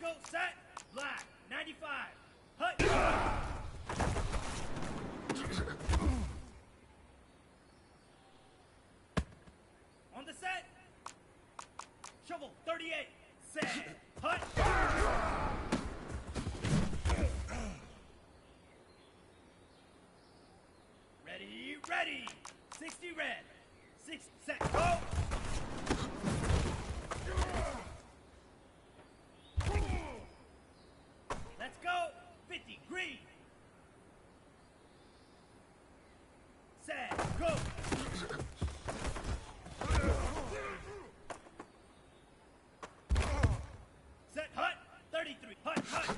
go, set, black, 95. Hut. On the set. Shovel, 38. Set, hut. Ready, ready. 60 red. 60, set, go. Let's go. 50 green. Set, go. Set, hut. 33, hut, hut.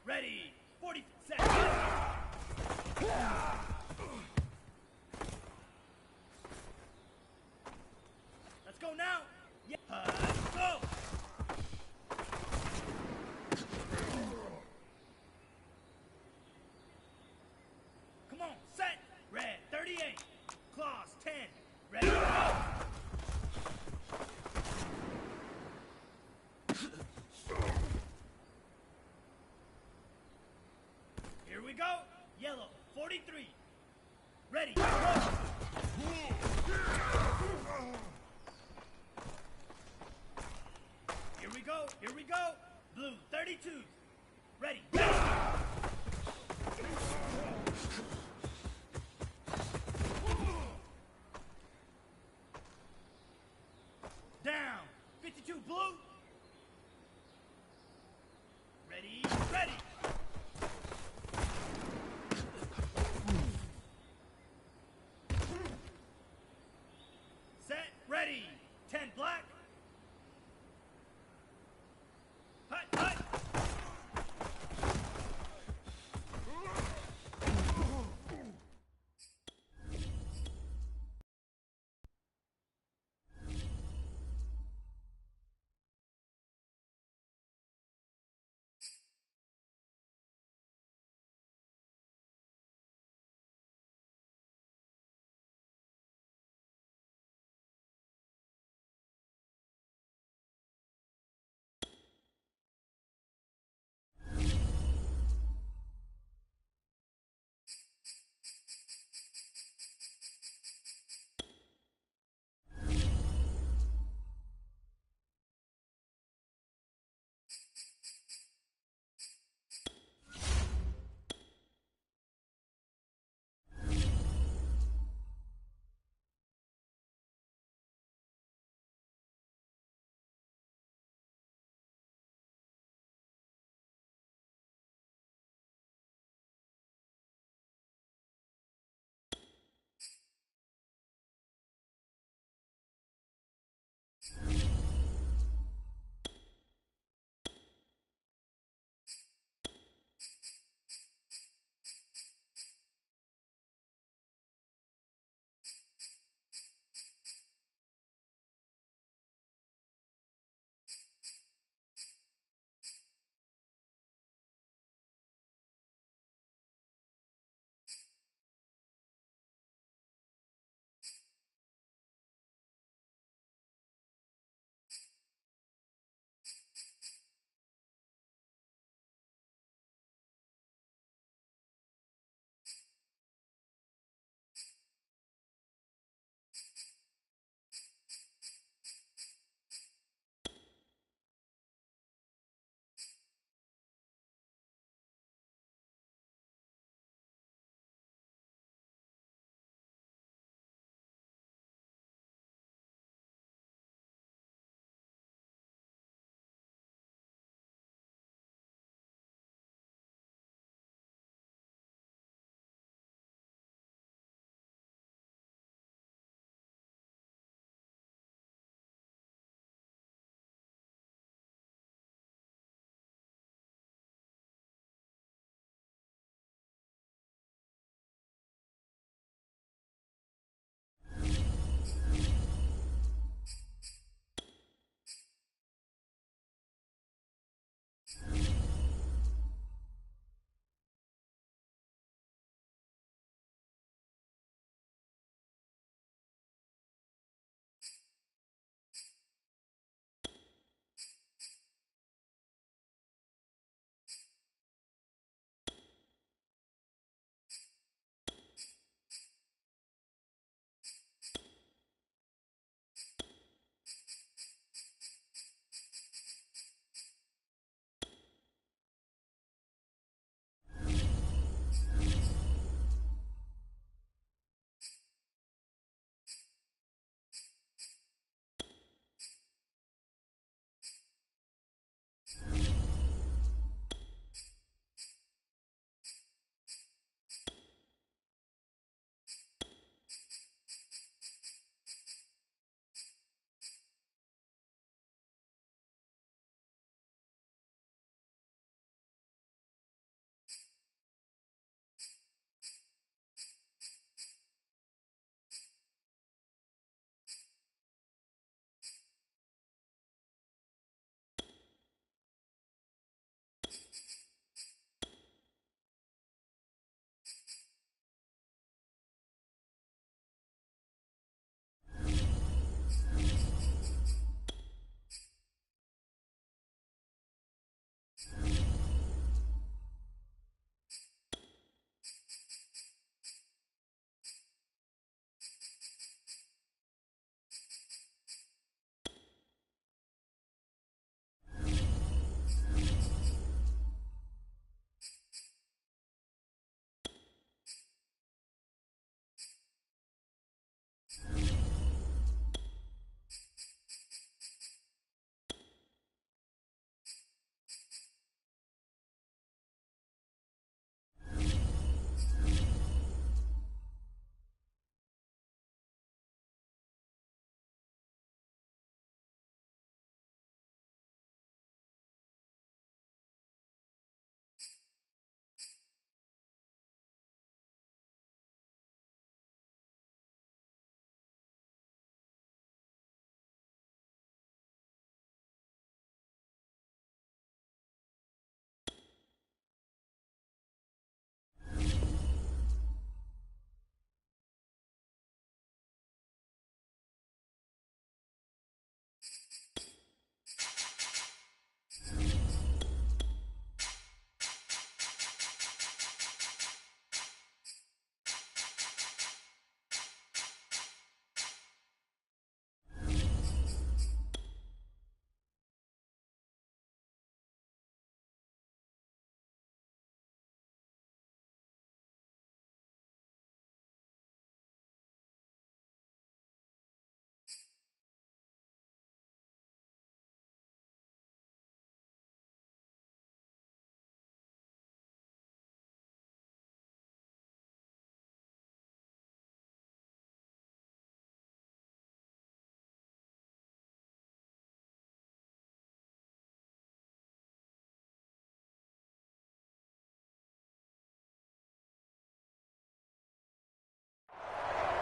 Ready, 40, set, hut. Let's go now. Yeah, go. Come on, set. Red, 38. Claws, 10. Ready, go. Here we go. Yellow, 43. Ready, go. Here we go, here we go. Blue, 32. Ready, go. Down, 52 blue. Ready, ready.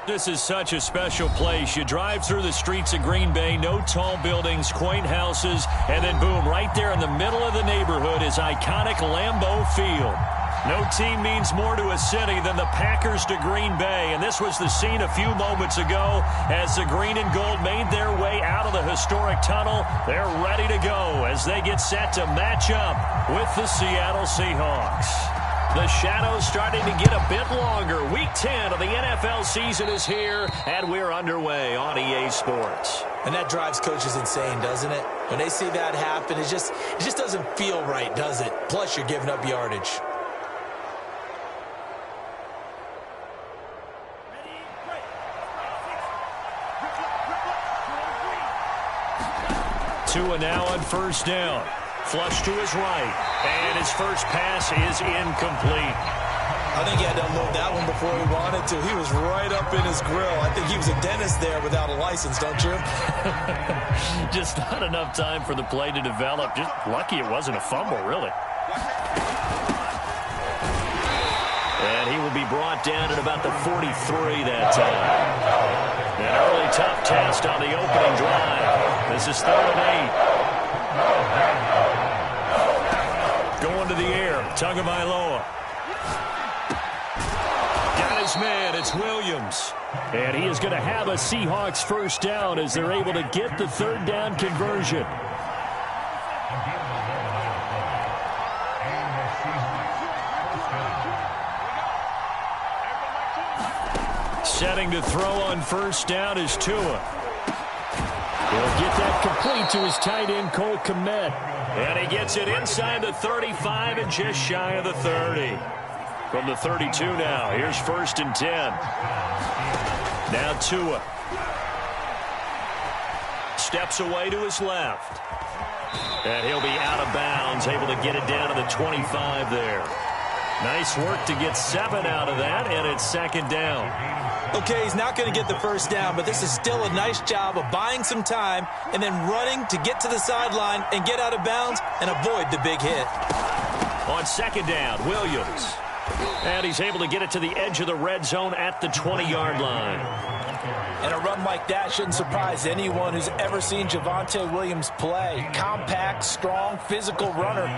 This is such a special place. You drive through the streets of Green Bay, no tall buildings, quaint houses, and then boom, right there in the middle of the neighborhood is iconic Lambeau Field. No team means more to a city than the Packers to Green Bay, and this was the scene a few moments ago as the green and gold made their way out of the historic tunnel. They're ready to go as they get set to match up with the Seattle Seahawks. The shadow's starting to get a bit longer. Week 10 of the NFL season is here, and we're underway on EA Sports. And that drives coaches insane, doesn't it? When they see that happen, it just doesn't feel right, does it? Plus, you're giving up yardage. Tua now on first down. Flush to his right, and his first pass is incomplete. I think he had to unload that one before he wanted to. He was right up in his grill. I think he was a dentist there without a license, don't you? Just not enough time for the play to develop. Just lucky it wasn't a fumble, really. And he will be brought down at about the 43 that time. An early tough test on the opening drive. This is 3rd and 8. Going to the air, Tagovailoa. Got his man, it's Williams. And he is going to have a Seahawks first down as they're able to get the 3rd down conversion. Setting to throw on first down is Tua. He'll get that complete to his tight end, Cole Kmet. And he gets it inside the 35 and just shy of the 30. From the 32 now, here's 1st and 10. Now Tua. Steps away to his left. And he'll be out of bounds, able to get it down to the 25 there. Nice work to get 7 out of that, and it's 2nd down. Okay, he's not going to get the first down, but this is still a nice job of buying some time and then running to get to the sideline and get out of bounds and avoid the big hit. On 2nd down, Williams. And he's able to get it to the edge of the red zone at the 20-yard line. And a run like that shouldn't surprise anyone who's ever seen Javonte Williams play. Compact, strong, physical runner.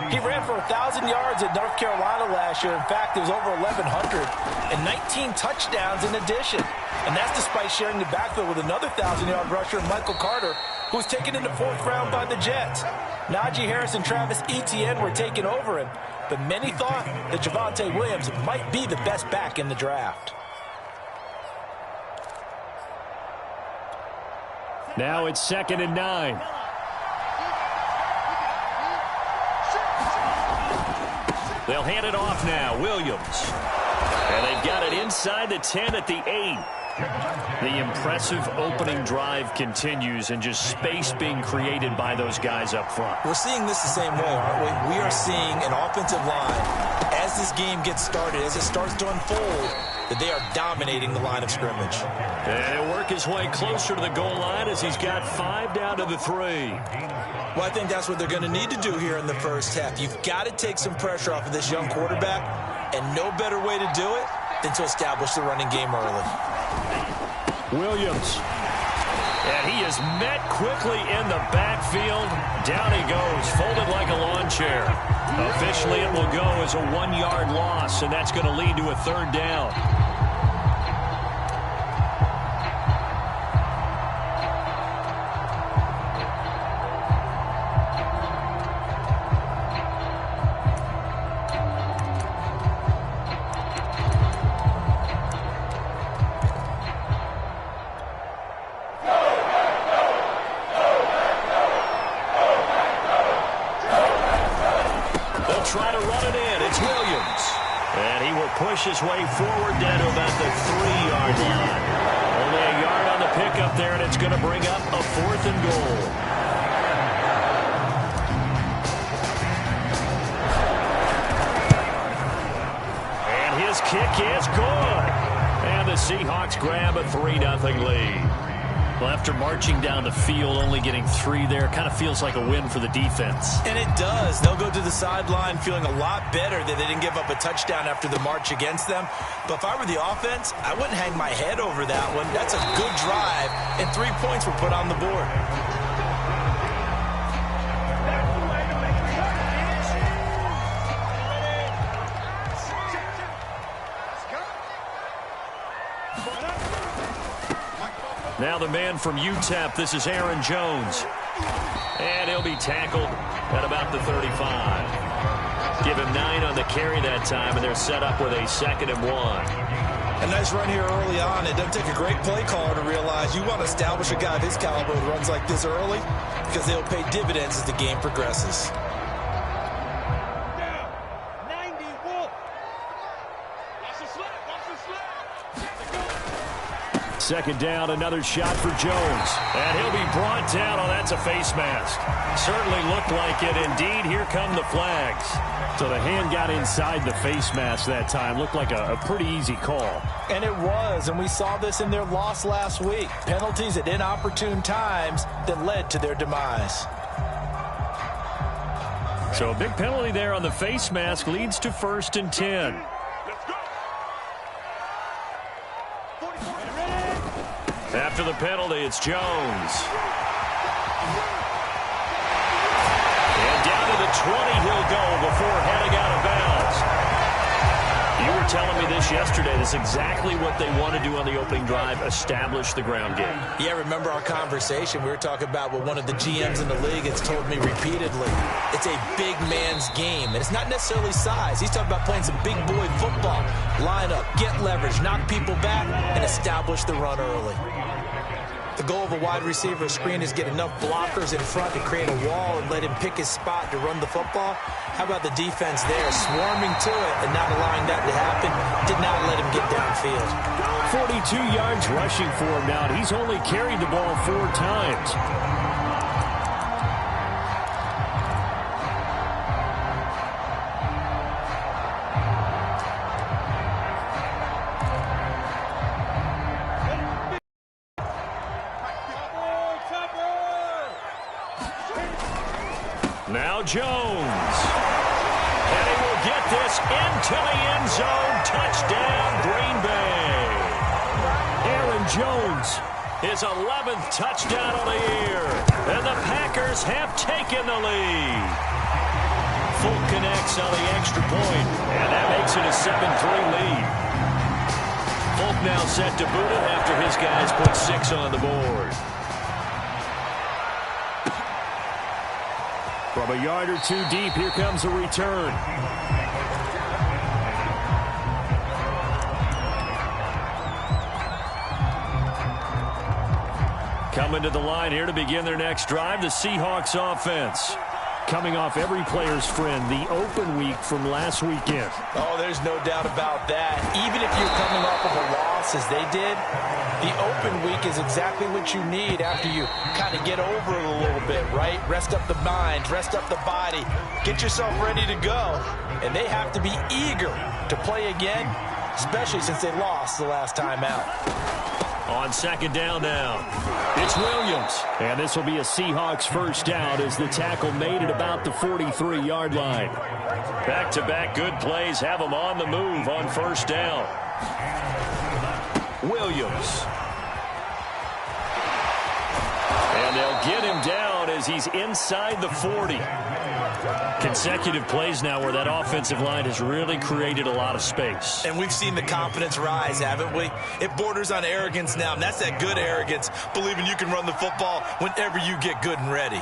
He ran for 1,000 yards at North Carolina last year. In fact, it was over 1,100 and 19 touchdowns in addition. And that's despite sharing the backfield with another 1,000-yard rusher, Michael Carter, who was taken in the 4th round by the Jets. Najee Harris and Travis Etienne were taking over him, but many thought that Javonte Williams might be the best back in the draft. Now it's 2nd and 9. They'll hand it off now, Williams. And they've got it inside the 10 at the 8. The impressive opening drive continues and just space being created by those guys up front. We're seeing this the same way, aren't we? We are seeing an offensive line, as this game gets started, as it starts to unfold, that they are dominating the line of scrimmage. And he'll work his way closer to the goal line as he's got 5 down to the 3. Well, I think that's what they're going to need to do here in the first half. You've got to take some pressure off of this young quarterback, and no better way to do it than to establish the running game early. Williams. And he is met quickly in the backfield. Down he goes, folded like a lawn chair. Officially, it will go as a 1-yard loss, and that's going to lead to a 3rd down. Try to run it in. It's Williams. And he will push his way forward down to about the 3-yard line. Only a yard on the pickup there, and it's going to bring up a 4th and goal. And his kick is good. And the Seahawks grab a 3-0 lead. Well, after marching down the field, only getting 3 there, kind of feels like a win for the defense. And it does. They'll go to the sideline feeling a lot better that they didn't give up a touchdown after the march against them. But if I were the offense, I wouldn't hang my head over that one. That's a good drive, and 3 points were put on the board. Now the man from UTEP, this is Aaron Jones. And he'll be tackled at about the 35. Give him 9 on the carry that time, and they're set up with a 2nd and 1. A nice run here early on. It doesn't take a great play caller to realize you want to establish a guy of his caliber who runs like this early because they'll pay dividends as the game progresses. Second down, another shot for Jones. And he'll be brought down. Oh, that's a face mask. Certainly looked like it. Indeed, here come the flags. So the hand got inside the face mask that time. Looked like a pretty easy call. And it was, and we saw this in their loss last week. Penalties at inopportune times that led to their demise. So a big penalty there on the face mask leads to 1st and 10. After the penalty, it's Jones. And down to the 20 he'll go before heading out of bounds. You were telling me this yesterday. This is exactly what they want to do on the opening drive, establish the ground game. Yeah, remember our conversation. We were talking about what one of the GMs in the league has told me repeatedly. It's a big man's game, and it's not necessarily size. He's talking about playing some big boy football. Line up, get leverage, knock people back, and establish the run early. The goal of a wide receiver screen is get enough blockers in front to create a wall and let him pick his spot to run the football. How about the defense there, swarming to it and not allowing that to happen? Did not let him get downfield. 42 yards rushing for him now, and he's only carried the ball 4 times. Now Jones. And he will get this into the end zone. Touchdown, Green Bay. Aaron Jones, his 11th touchdown of the year. And the Packers have taken the lead. Full connects on the extra point, and that makes it a 7-3 lead. Folk now set to boot it after his guys put 6 on the board. From a yard or 2 deep, here comes a return. Coming to the line here to begin their next drive, the Seahawks offense. Coming off every player's friend, the open week from last weekend. Oh, there's no doubt about that. Even if you're coming off of a loss as they did, the open week is exactly what you need after you kind of get over it a little bit, right? Rest up the mind, rest up the body, get yourself ready to go. And they have to be eager to play again, especially since they lost the last time out. On second down now, it's Williams. And this will be a Seahawks first down as the tackle made it about the 43-yard line. Back-to-back good plays have them on the move on first down. Williams. And they'll get him down as he's inside the 40. Consecutive plays now where that offensive line has really created a lot of space. And we've seen the confidence rise, haven't we? It borders on arrogance now, and that's that good arrogance, believing you can run the football whenever you get good and ready.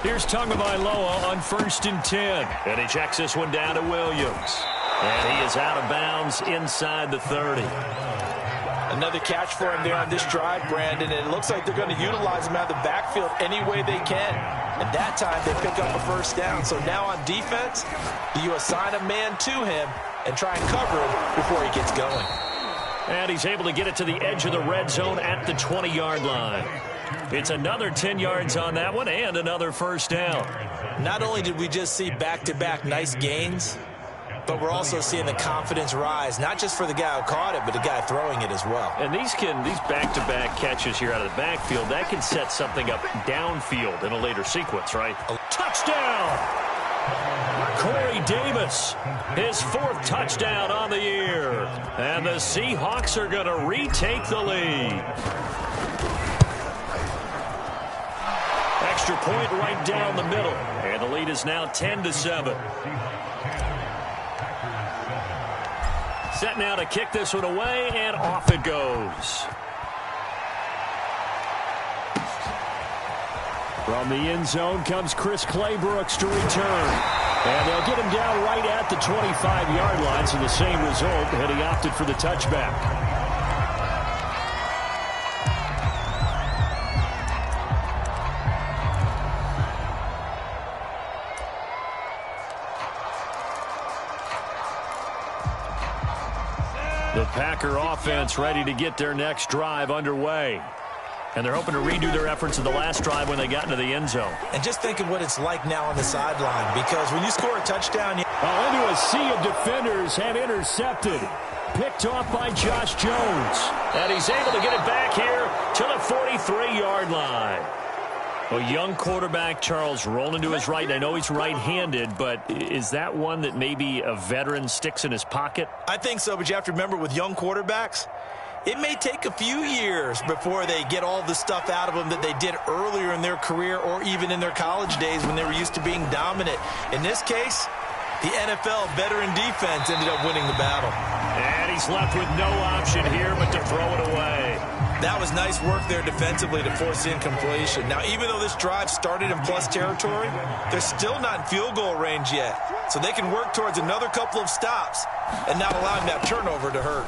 Here's Tagovailoa on 1st and 10. And he checks this one down to Williams. And he is out of bounds inside the 30. Another catch for him there on this drive, Brandon, and it looks like they're going to utilize him out of the backfield any way they can. And that time they pick up a first down. So now on defense, you assign a man to him and try and cover him before he gets going. And he's able to get it to the edge of the red zone at the 20-yard line. It's another 10 yards on that one and another first down. Not only did we just see back-to-back nice gains, but we're also seeing the confidence rise, not just for the guy who caught it, but the guy throwing it as well. And these back-to-back catches here out of the backfield, that can set something up downfield in a later sequence, right? Touchdown! Corey Davis, his 4th touchdown on the year. And the Seahawks are going to retake the lead. Extra point right down the middle. And the lead is now 10-7. Set now to kick this one away, and off it goes. From the end zone comes Chris Claybrooks to return. And they'll get him down right at the 25-yard line, so the same result, and he opted for the touchback. The Packer offense ready to get their next drive underway. And they're hoping to redo their efforts of the last drive when they got into the end zone. And just think of what it's like now on the sideline, because when you score a touchdown... Into a sea of defenders and intercepted. Picked off by Josh Jones. And he's able to get it back here to the 43-yard line. A young quarterback, Charles, rolling to his right. I know he's right-handed, but is that one that maybe a veteran sticks in his pocket? I think so, but you have to remember with young quarterbacks, it may take a few years before they get all the stuff out of them that they did earlier in their career or even in their college days when they were used to being dominant. In this case, the NFL veteran defense ended up winning the battle. And he's left with no option here but to throw it away. That was nice work there defensively to force incompletion. Now, even though this drive started in plus territory, they're still not in field goal range yet. So they can work towards another couple of stops and not allowing that turnover to hurt.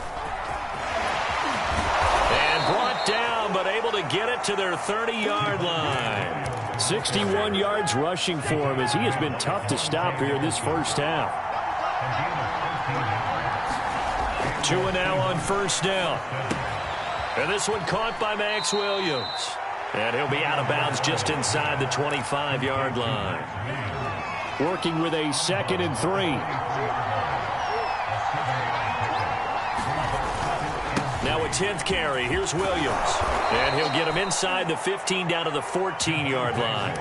And brought down, but able to get it to their 30-yard line. 61 yards rushing for him as he has been tough to stop here this first half. 2 and now on first down. And this one caught by Max Williams. And he'll be out of bounds just inside the 25-yard line. Working with a 2nd and 3. Now a 10th carry. Here's Williams. And he'll get him inside the 15 down to the 14-yard line.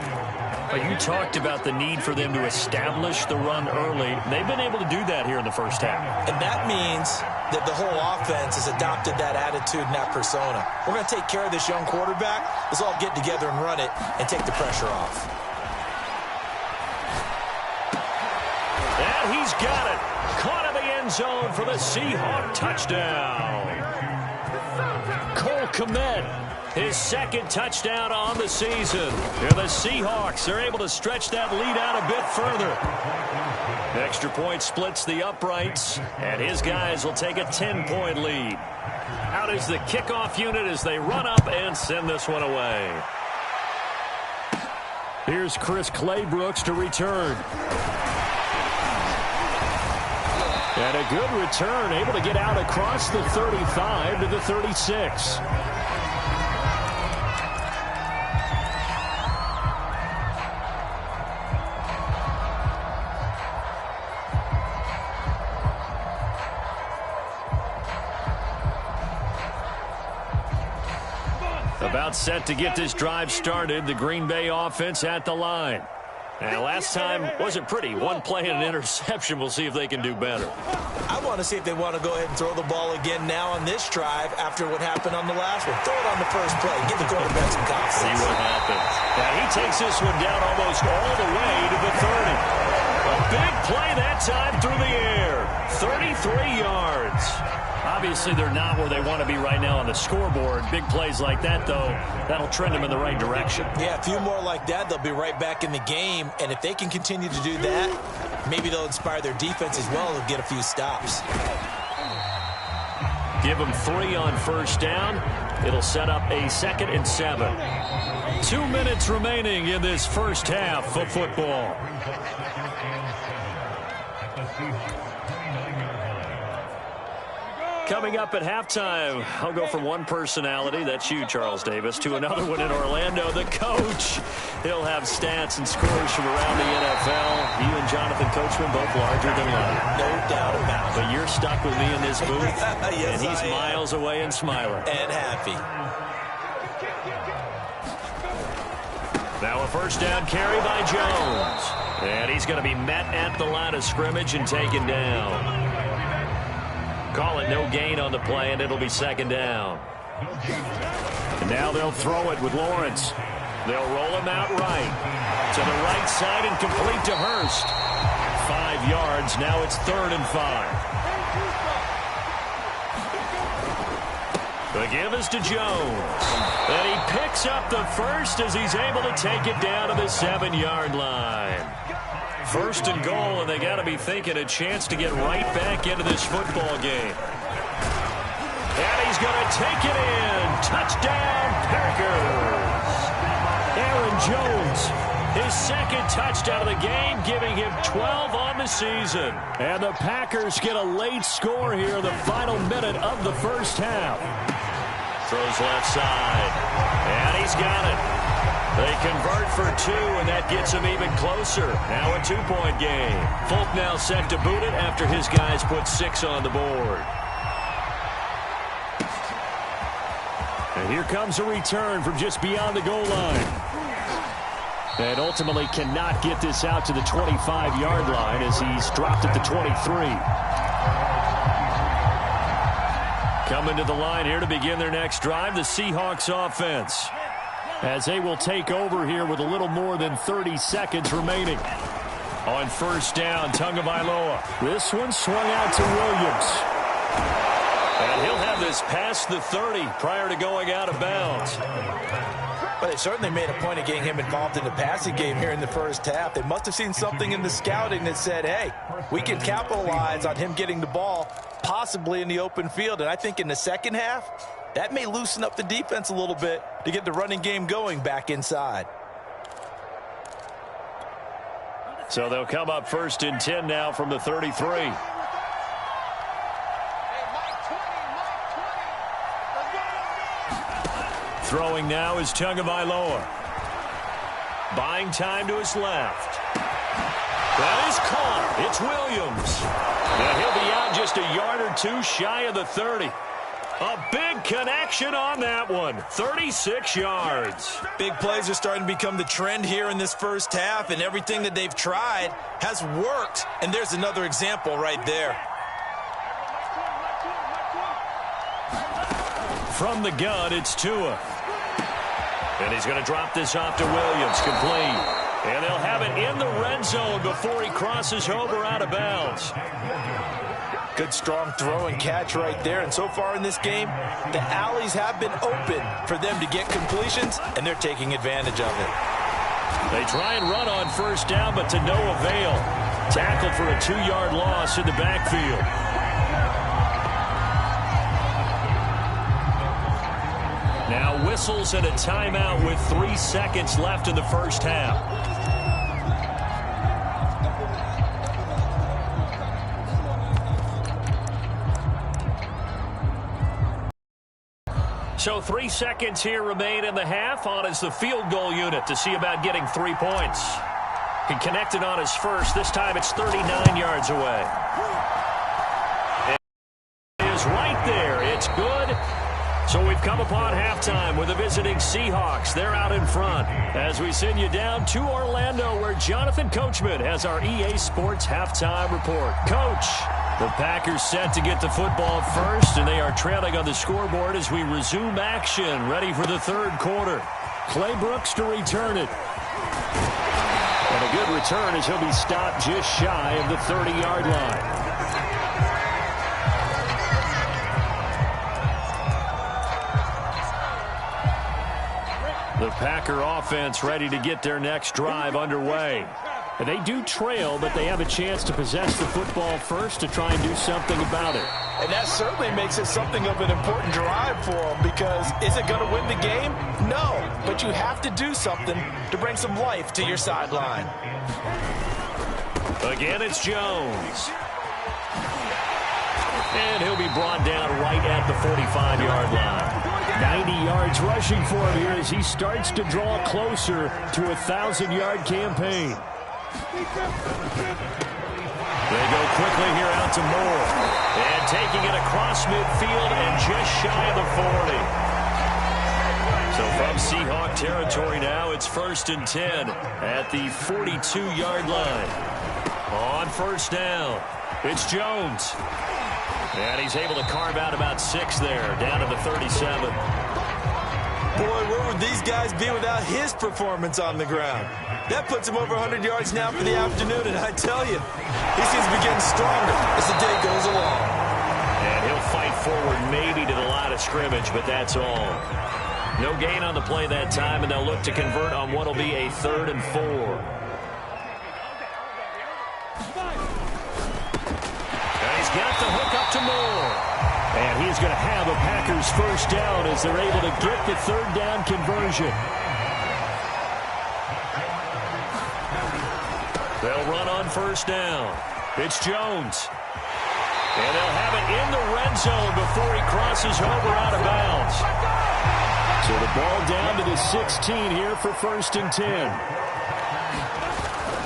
But you talked about the need for them to establish the run early. They've been able to do that here in the first half. And that means that the whole offense has adopted that attitude and that persona. We're going to take care of this young quarterback. Let's all get together and run it and take the pressure off. And he's got it. Caught in the end zone for the Seahawk touchdown. Cole Kmet, his 2nd touchdown on the season. And the Seahawks are able to stretch that lead out a bit further. Extra point splits the uprights, and his guys will take a 10-point lead. Out is the kickoff unit as they run up and send this one away. Here's Chris Claybrooks to return. And a good return, able to get out across the 35 to the 36. About set to get this drive started. The Green Bay offense at the line. And last time wasn't pretty. One play and an interception. We'll see if they can do better. I want to see if they want to go ahead and throw the ball again now on this drive after what happened on the last one. Throw it on the first play. Give the quarterback some confidence. See what happens. Now he takes this one down almost all the way to the 30. A big play that time through the air. 33 yards. Obviously, they're not where they want to be right now on the scoreboard. Big plays like that, though, that'll trend them in the right direction. Yeah, a few more like that, they'll be right back in the game. And if they can continue to do that, maybe they'll inspire their defense as well and get a few stops. Give them 3 on first down. It'll set up a 2nd and 7. 2 minutes remaining in this first half of football. Coming up at halftime, I'll go from one personality, that's you, Charles Davis, to another one in Orlando, the coach. He'll have stats and scores from around the NFL. You and Jonathan Coachman both larger than life. No doubt about it. But you're stuck with me in this booth, yes, and he's miles away and smiling. And happy. Now a first down carry by Jones. And he's going to be met at the line of scrimmage and taken down. Call it no gain on the play, and it'll be second down. And now they'll throw it with Lawrence. They'll roll him out right. To the right side and complete to Hurst. 5 yards. Now it's 3rd and 5. The give is to Jones. And he picks up the first as he's able to take it down to the 7-yard line. 1st and goal, and they got to be thinking a chance to get right back into this football game. And he's going to take it in. Touchdown, Packers. Aaron Jones, his 2nd touchdown of the game, giving him 12 on the season. And the Packers get a late score here in the final minute of the first half. Throws left side, and he's got it. They convert for 2, and that gets him even closer. Now a 2-point game. Folk now set to boot it after his guys put 6 on the board. And here comes a return from just beyond the goal line. And ultimately cannot get this out to the 25-yard line as he's dropped at the 23. Coming to the line here to begin their next drive, the Seahawks offense, as they will take over here with a little more than 30 seconds remaining. On first down, Tagovailoa. This one swung out to Williams. And he'll have this past the 30 prior to going out of bounds. But they certainly made a point of getting him involved in the passing game here in the first half. They must have seen something in the scouting that said, hey, we can capitalize on him getting the ball, possibly in the open field. And I think in the second half, that may loosen up the defense a little bit to get the running game going back inside. So they'll come up 1st and 10 now from the 33. Throwing now is Tagovailoa. Buying time to his left. That is caught. It's Williams. And he'll be out just a yard or 2 shy of the 30. A big connection on that one. 36 yards. Big plays are starting to become the trend here in this first half, and everything that they've tried has worked. And there's another example right there. From the gun, it's Tua. And he's going to drop this off to Williams, complete. And they'll have it in the red zone before he crosses over out of bounds. Good strong throw and catch right there. And so far in this game, the alleys have been open for them to get completions, and they're taking advantage of it. They try and run on first down, but to no avail. Tackled for a 2-yard loss in the backfield. Now whistles and a timeout with 3 seconds left in the first half. So 3 seconds here remain in the half. On is the field goal unit to see about getting 3 points. He connected on his first. This time it's 39 yards away. It is right there. It's good. So we've come upon halftime with the visiting Seahawks. They're out in front as we send you down to Orlando, where Jonathan Coachman has our EA Sports halftime report. Coach, the Packers set to get the football first, and they are trailing on the scoreboard as we resume action, ready for the 3rd quarter. Clay Brooks to return it. And a good return as he'll be stopped just shy of the 30-yard line. The Packer offense ready to get their next drive underway. And they do trail, but they have a chance to possess the football first to try and do something about it. And that certainly makes it something of an important drive for them, because is it going to win the game? No, but you have to do something to bring some life to your sideline. Again, it's Jones. And he'll be brought down right at the 45-yard line. 90 yards rushing for him here as he starts to draw closer to a 1,000-yard campaign. They go quickly here out to Moore. And taking it across midfield and just shy of the 40. So from Seahawk territory now, it's 1st and 10 at the 42-yard line. On first down, it's Jones. And he's able to carve out about 6 there, down to the 37. Boy, where would these guys be without his performance on the ground? That puts him over 100 yards now for the afternoon, and I tell you, he seems to be getting stronger as the day goes along. And he'll fight forward maybe to the line of scrimmage, but that's all. No gain on the play that time, and they'll look to convert on what will be a 3rd and 4. And he's got the hook up to Moore. And he's going to have a Packers first down as they're able to get the 3rd down conversion. They'll run on first down. It's Jones. And they'll have it in the red zone before he crosses over out of bounds. So the ball down to the 16 here for 1st and 10.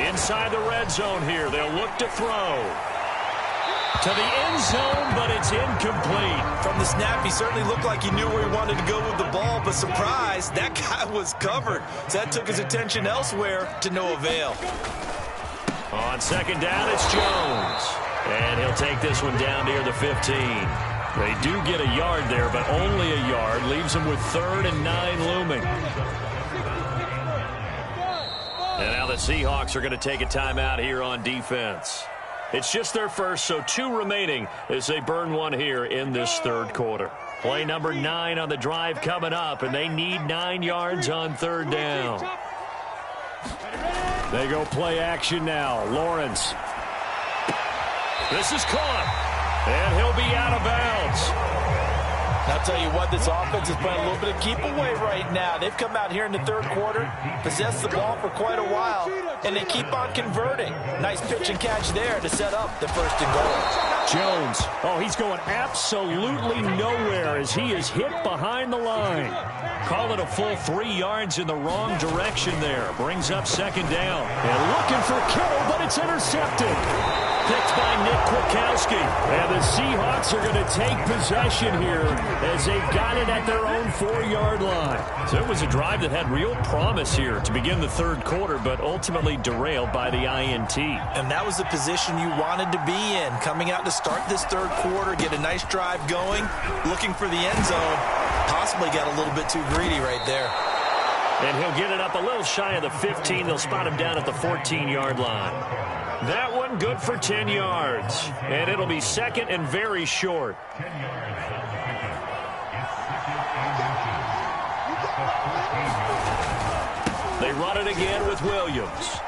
Inside the red zone here, they'll look to throw. To the end zone, but it's incomplete. From the snap, he certainly looked like he knew where he wanted to go with the ball, but surprise, that guy was covered. So that took his attention elsewhere to no avail. On second down, it's Jones. And he'll take this one down near the 15. They do get a yard there, but only a yard. Leaves them with 3rd and 9 looming. And now the Seahawks are going to take a timeout here on defense. It's just their first, so 2 remaining as they burn one here in this 3rd quarter. Play number 9 on the drive coming up, and they need 9 yards on 3rd down. They go play action now. Lawrence. This is caught, and he'll be out of bounds. I'll tell you what, this offense is playing a little bit of keep away right now. They've come out here in the 3rd quarter, possessed the ball for quite a while, and they keep on converting. Nice pitch and catch there to set up the 1st and goal. Jones, oh, he's going absolutely nowhere as he is hit behind the line. Call it a full 3 yards in the wrong direction there. Brings up 2nd down. And looking for Kittle, but it's intercepted. Picked by Nick Kwiatkowski. And the Seahawks are going to take possession here as they've got it at their own 4-yard line. So it was a drive that had real promise here to begin the 3rd quarter, but ultimately derailed by the INT. And that was the position you wanted to be in. Coming out to start this 3rd quarter, get a nice drive going, looking for the end zone. Possibly got a little bit too greedy right there. And he'll get it up a little shy of the 15. They'll spot him down at the 14-yard line. That one good for 10 yards. And it'll be 2nd and very short. They run it again with Williams.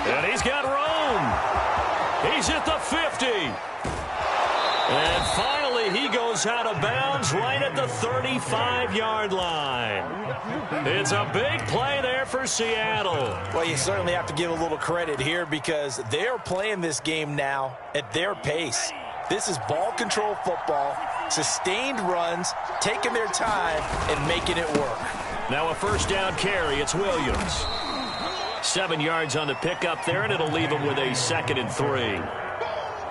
And he's got room. He's at the 50. And finally, he goes out of bounds right at the 35-yard line. It's a big play there for Seattle. Well, you certainly have to give a little credit here because they're playing this game now at their pace. This is ball control football, sustained runs, taking their time, and making it work. Now a 1st down carry. It's Williams. 7 yards on the pickup there, and it'll leave him with a 2nd and 3.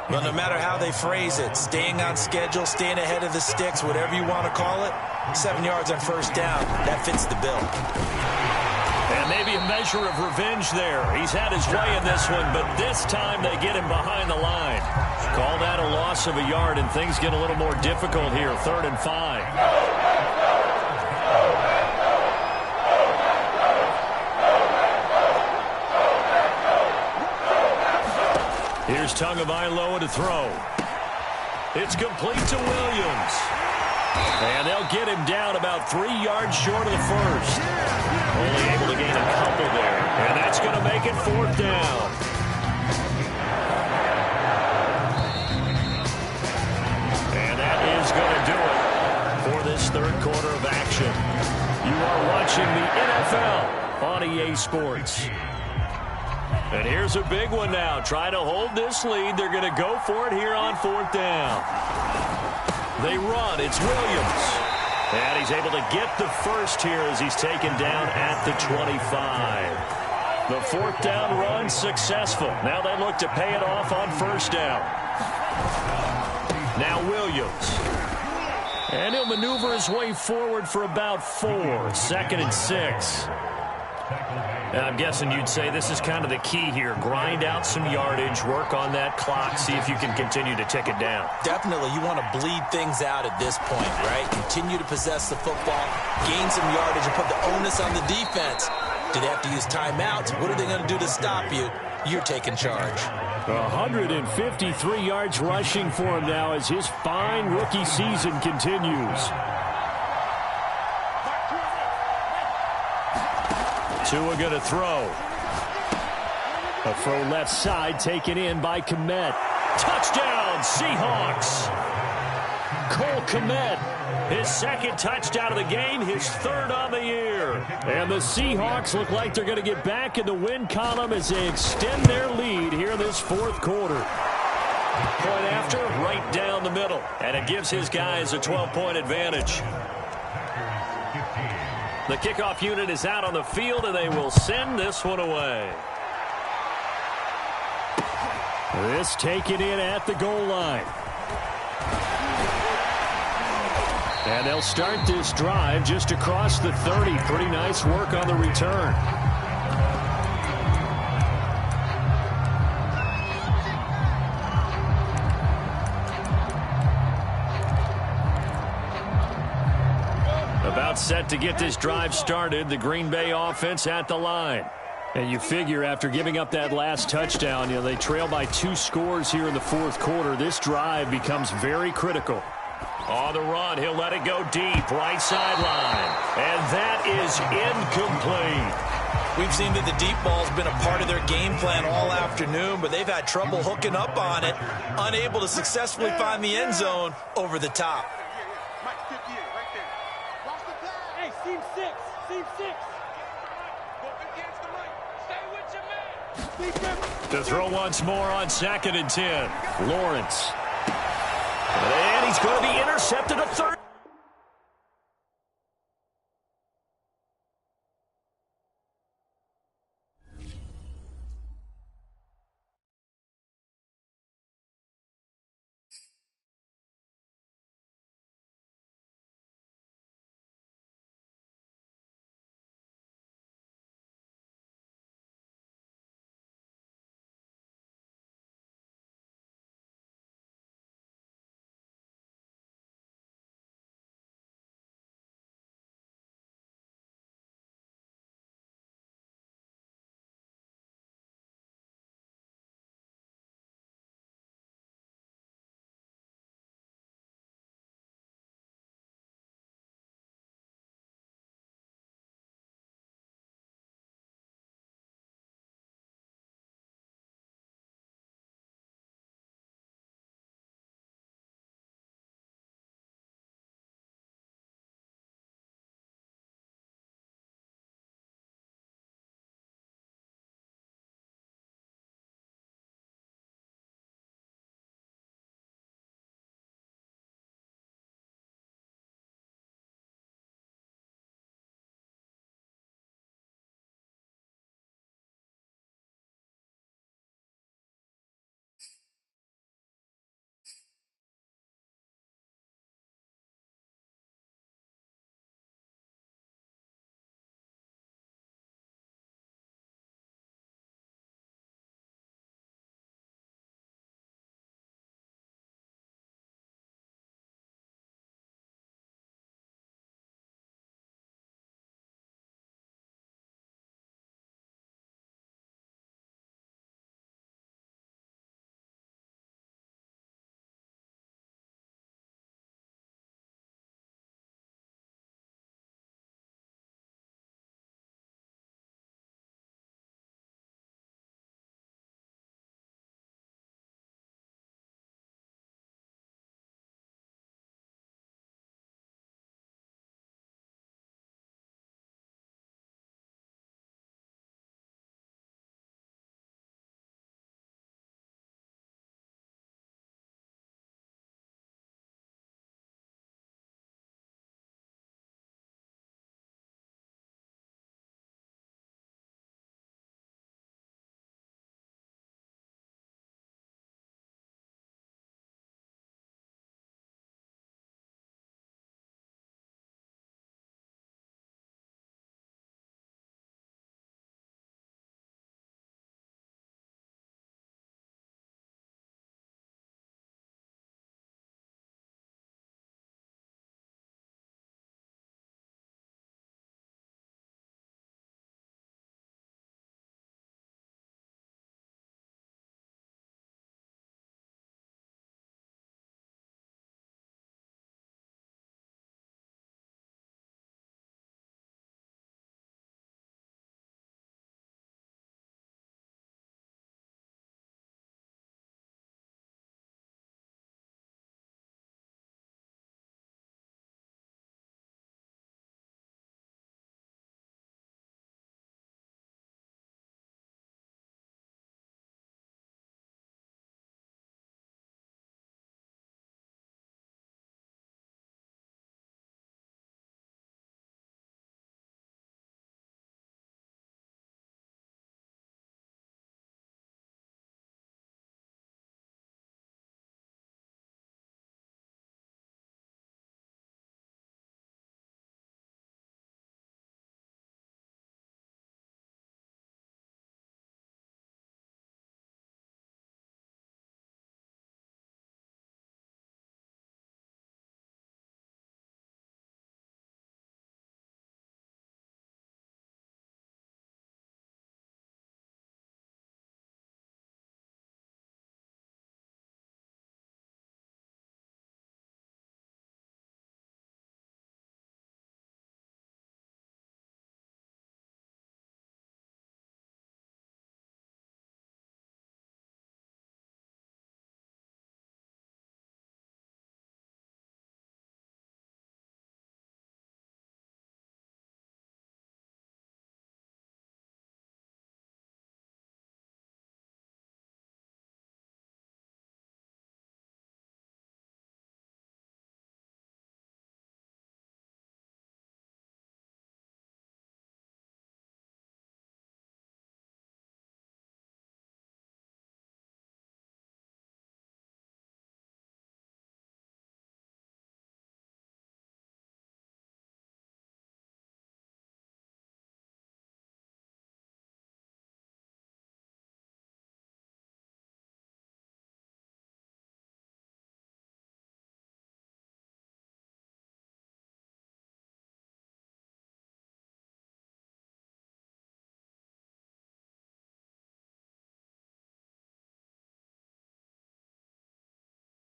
Well, no matter how they phrase it, staying on schedule, staying ahead of the sticks, whatever you want to call it, 7 yards on 1st down, that fits the bill. And maybe a measure of revenge there. He's had his way in this one, but this time they get him behind the line. Call that a loss of a yard, and things get a little more difficult here, 3rd and 5. Here's Tagovailoa to throw. It's complete to Williams. And they'll get him down about 3 yards short of the 1st. Only able to gain a couple there. And that's going to make it 4th down. And that is going to do it for this 3rd quarter of action. You are watching the NFL on EA Sports. And here's a big one now. Try to hold this lead. They're going to go for it here on 4th down. They run. It's Williams. And he's able to get the first here as he's taken down at the 25. The 4th down run successful. Now they look to pay it off on 1st down. Now Williams. And he'll maneuver his way forward for about 4. 2nd and 6. And I'm guessing you'd say this is kind of the key here. Grind out some yardage, work on that clock, see if you can continue to tick it down. Definitely, you want to bleed things out at this point, right? Continue to possess the football, gain some yardage, and put the onus on the defense. Do they have to use timeouts? What are they going to do to stop you? You're taking charge. 153 yards rushing for him now as his fine rookie season continues. Tua going to throw. A throw left side taken in by Kmet. Touchdown, Seahawks. Cole Kmet, his 2nd touchdown of the game, his 3rd on the year. And the Seahawks look like they're going to get back in the win column as they extend their lead here in this 4th quarter. Point after, right down the middle. And it gives his guys a 12-point advantage. The kickoff unit is out on the field, and they will send this one away. This taken in at the goal line. And they'll start this drive just across the 30. Pretty nice work on the return. About set to get this drive started. The Green Bay offense at the line. And you figure after giving up that last touchdown, they trail by 2 scores here in the 4th quarter. This drive becomes very critical. On the run, he'll let it go deep, right sideline. And that is incomplete. We've seen that the deep ball's been a part of their game plan all afternoon, but they've had trouble hooking up on it, unable to successfully find the end zone over the top. Hey, seam 6, seam 6. To throw once more on 2nd and 10. Lawrence. And he's going to be intercepted a 3rd.